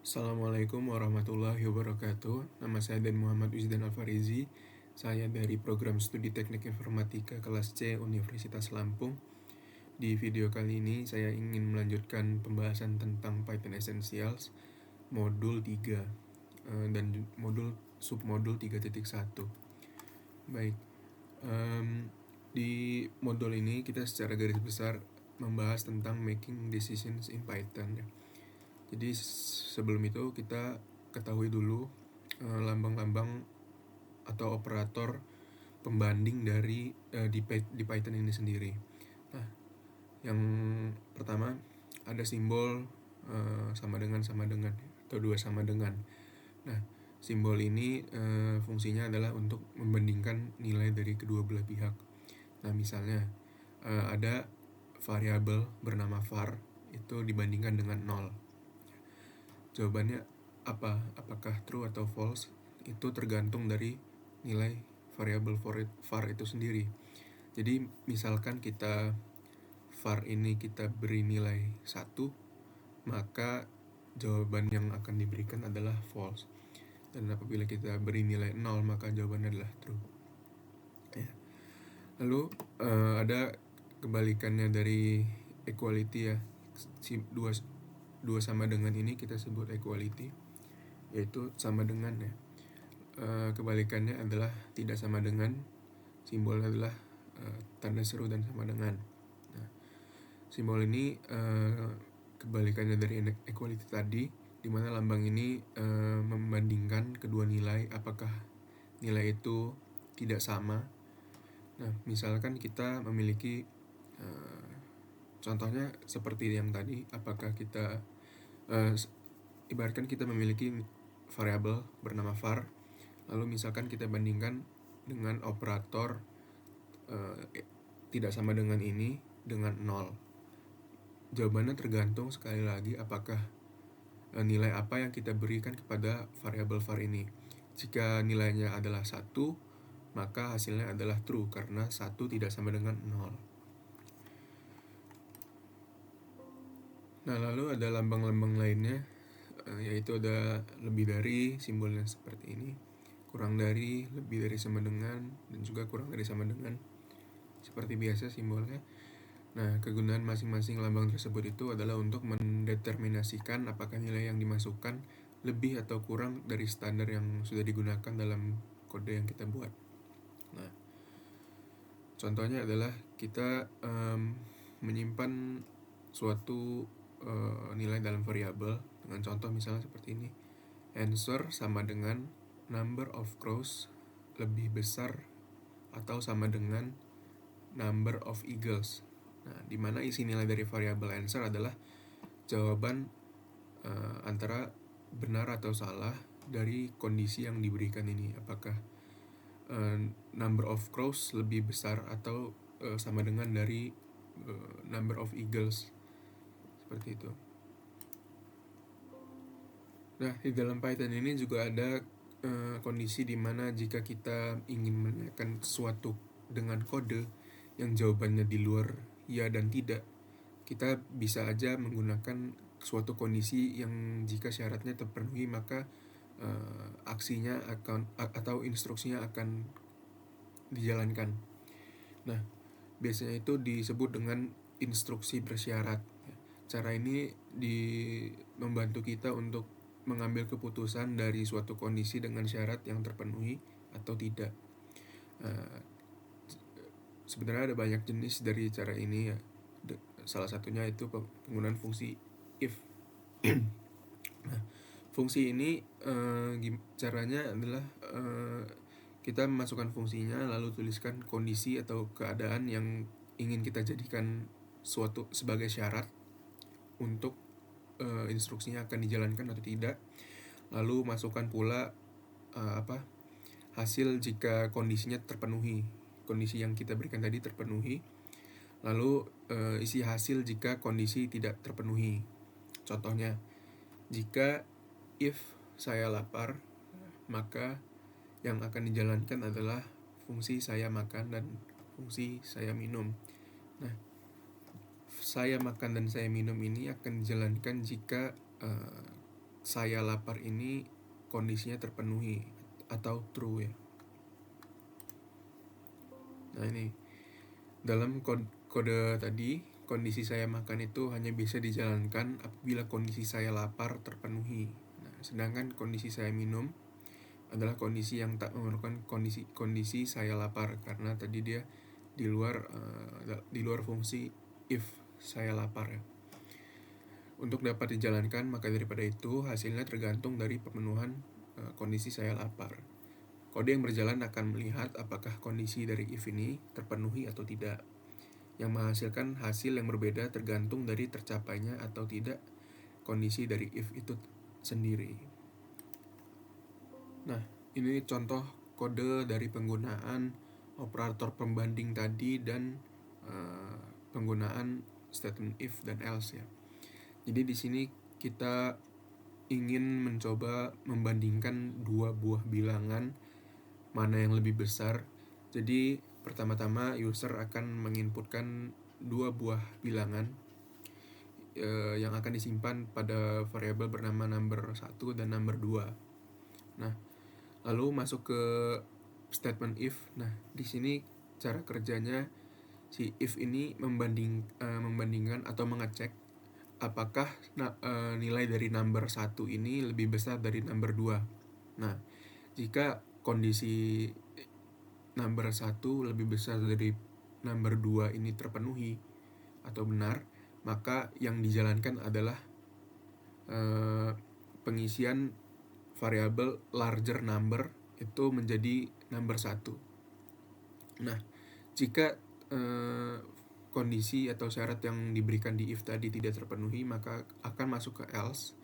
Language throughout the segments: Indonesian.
Assalamualaikum warahmatullahi wabarakatuh. Nama saya Dan Muhammad Wisdan Alfarizi. Saya dari program studi Teknik Informatika kelas C Universitas Lampung. Di video kali ini saya ingin melanjutkan pembahasan tentang Python Essentials modul 3 dan submodul 3.1. Baik. Di modul ini kita secara garis besar membahas tentang making decisions in Python ya. Jadi sebelum itu kita ketahui dulu lambang-lambang atau operator pembanding dari di Python ini sendiri. Nah, yang pertama ada simbol sama dengan atau dua sama dengan. Nah, simbol ini fungsinya adalah untuk membandingkan nilai dari kedua belah pihak. Nah, misalnya ada variabel bernama var itu dibandingkan dengan 0. Jawabannya apa? Apakah true atau false? Itu tergantung dari nilai variabel var itu sendiri. Jadi misalkan var ini kita beri nilai 1, maka jawaban yang akan diberikan adalah false. Dan apabila kita beri nilai 0, maka jawabannya adalah true. Ya. Lalu ada kebalikannya dari equality ya. Dua sama dengan ini kita sebut equality, yaitu sama dengan ya. Kebalikannya adalah tidak sama dengan, simbolnya adalah tanda seru dan sama dengan. Nah, simbol ini kebalikannya dari equality tadi, di mana lambang ini membandingkan kedua nilai, apakah nilai itu tidak sama. Nah, misalkan kita memiliki contohnya seperti yang tadi, apakah kita ibaratkan kita memiliki variabel bernama var, lalu misalkan kita bandingkan dengan operator tidak sama dengan ini dengan 0. Jawabannya tergantung sekali lagi apakah nilai apa yang kita berikan kepada variabel var ini. Jika nilainya adalah 1, maka hasilnya adalah true karena 1 tidak sama dengan 0. Nah, lalu ada lambang-lambang lainnya, yaitu ada lebih dari, simbolnya seperti ini, kurang dari, lebih dari sama dengan, dan juga kurang dari sama dengan, seperti biasa simbolnya. Nah, kegunaan masing-masing lambang tersebut itu adalah untuk mendeterminasikan apakah nilai yang dimasukkan lebih atau kurang dari standar yang sudah digunakan dalam kode yang kita buat. Nah, contohnya adalah kita menyimpan suatu nilai dalam variabel dengan contoh misalnya seperti ini. Answer sama dengan number of crows lebih besar atau sama dengan number of eagles. Nah, di mana isi nilai dari variabel answer adalah jawaban antara benar atau salah dari kondisi yang diberikan ini. Apakah number of crows lebih besar atau sama dengan dari number of eagles, seperti itu. Nah, di dalam Python ini juga ada kondisi di mana jika kita ingin menanyakan sesuatu dengan kode yang jawabannya di luar ya dan tidak, kita bisa aja menggunakan suatu kondisi yang jika syaratnya terpenuhi maka aksinya akan atau instruksinya akan dijalankan. Nah, biasanya itu disebut dengan instruksi bersyarat. Cara ini membantu kita untuk mengambil keputusan dari suatu kondisi dengan syarat yang terpenuhi atau tidak. Sebenarnya ada banyak jenis dari cara ini ya. Salah satunya itu penggunaan fungsi if. Nah, fungsi ini caranya adalah kita memasukkan fungsinya lalu tuliskan kondisi atau keadaan yang ingin kita jadikan suatu sebagai syarat untuk instruksinya akan dijalankan atau tidak. Lalu masukkan pula hasil jika kondisinya terpenuhi, kondisi yang kita berikan tadi terpenuhi. Lalu isi hasil jika kondisi tidak terpenuhi. Contohnya, jika if saya lapar, maka yang akan dijalankan adalah fungsi saya makan dan fungsi saya minum. Nah, saya makan dan saya minum ini akan dijalankan jika saya lapar ini kondisinya terpenuhi atau true ya. Nah ini dalam kode tadi, kondisi saya makan itu hanya bisa dijalankan apabila kondisi saya lapar terpenuhi. Nah, sedangkan kondisi saya minum adalah kondisi yang tak memerlukan kondisi saya lapar, karena tadi dia di luar fungsi if saya lapar ya. Untuk dapat dijalankan, maka daripada itu hasilnya tergantung dari pemenuhan kondisi saya lapar. Kode yang berjalan akan melihat apakah kondisi dari if ini terpenuhi atau tidak, yang menghasilkan hasil yang berbeda tergantung dari tercapainya atau tidak kondisi dari if itu sendiri. Nah, ini contoh kode dari penggunaan operator pembanding tadi dan penggunaan statement if dan else ya. Jadi di sini kita ingin mencoba membandingkan dua buah bilangan mana yang lebih besar. Jadi pertama-tama user akan menginputkan dua buah bilangan yang akan disimpan pada variabel bernama number 1 dan number 2. Nah, lalu masuk ke statement if. Nah, di sini cara kerjanya si if ini membandingkan atau mengecek apakah nilai dari number 1 ini lebih besar dari number 2. Nah, jika kondisi number 1 lebih besar dari number 2 ini terpenuhi atau benar, maka yang dijalankan adalah pengisian variabel larger number itu menjadi number 1. Nah, jika kondisi atau syarat yang diberikan di if tadi tidak terpenuhi, maka akan masuk ke else.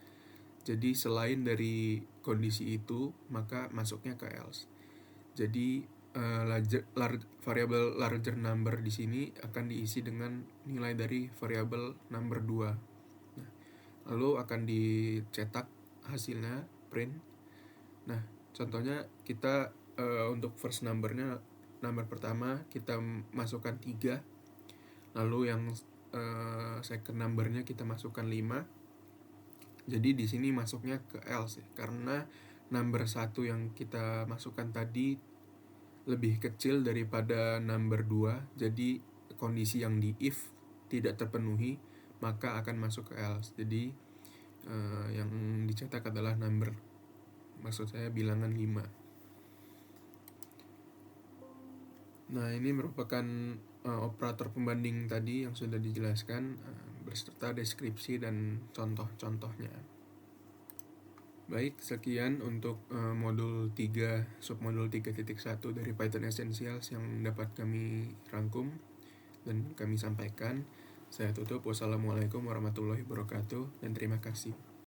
Jadi selain dari kondisi itu, maka masuknya ke else. Jadi variabel larger number di sini akan diisi dengan nilai dari variabel number 2. Nah, lalu akan dicetak hasilnya print. Nah, contohnya kita untuk first numbernya, number pertama kita masukkan 3. Lalu yang second numbernya kita masukkan 5. Jadi di sini masuknya ke else karena number 1 yang kita masukkan tadi lebih kecil daripada number 2. Jadi kondisi yang di if tidak terpenuhi, maka akan masuk ke else. Jadi yang dicetak adalah number, maksud saya bilangan 5. Nah, ini merupakan operator pembanding tadi yang sudah dijelaskan beserta deskripsi dan contoh-contohnya. Baik, sekian untuk modul 3, submodul 3.1 dari Python Essentials yang dapat kami rangkum dan kami sampaikan. Saya tutup. Wassalamualaikum warahmatullahi wabarakatuh dan terima kasih.